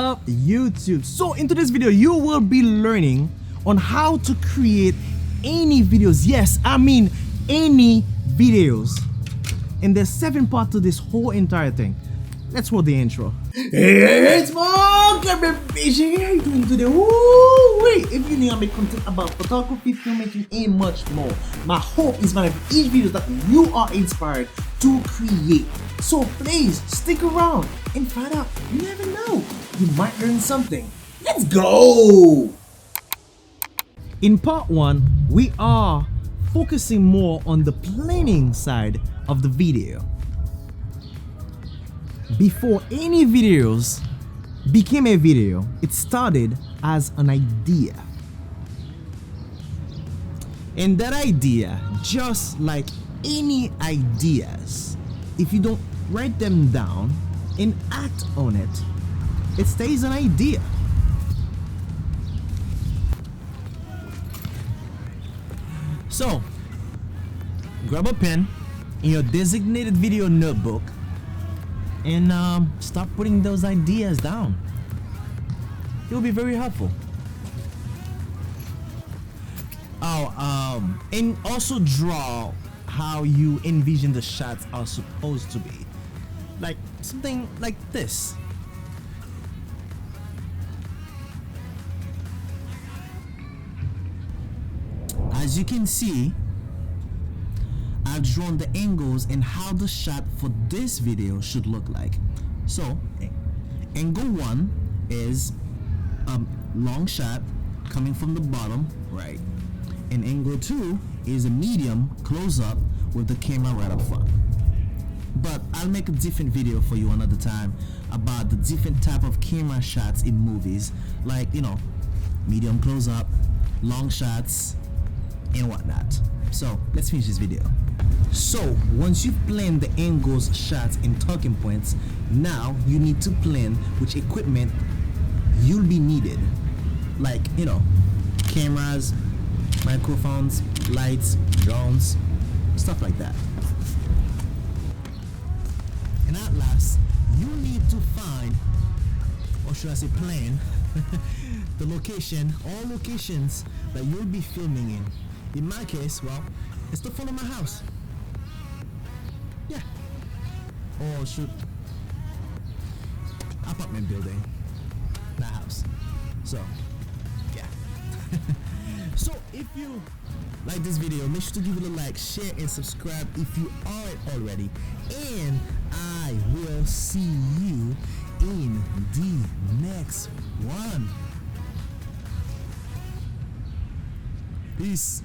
up, YouTube? So in today's video, you will be learning on how to create any videos. Yes, I mean any videos. And there's 7 parts to this whole entire thing. Let's roll the intro. Hey, it's Marc-Albert. How are you doing today? Woo! Wait, if you need to make content about photography, filmmaking, and much more, my hope is by each video that you are inspired to create. So please stick around and find out. You never know, you might learn something. Let's go! In part 1, we are focusing more on the planning side of the video. Before any videos became a video, it started as an idea. And that idea, just like any ideas, if you don't write them down and act on it, it stays an idea. So, grab a pen in your designated video notebook and start putting those ideas down. It will be very helpful. And also draw how you envision the shots are supposed to be. Like something like this. As you can see, I've drawn the angles and how the shot for this video should look like. So, angle 1 is a long shot coming from the bottom, right? And angle 2 is a medium close-up with the camera right up front. But I'll make a different video for you another time about the different type of camera shots in movies, like, you know, medium close-up, long shots, and whatnot. So let's finish this video. So once you've planned the angles, shots, and talking points, now you need to plan which equipment you'll be needed, like, you know, cameras, microphones, lights, drones, stuff like that. And at last, you need to find, or should I say plan, the location, all locations that you'll be filming in. In my case, well, it's the front of my house. Yeah. Or should apartment building, not house. So, yeah. So if you like this video, make sure to give it a like, share, and subscribe if you aren't already. And I will see you in the next one. Peace.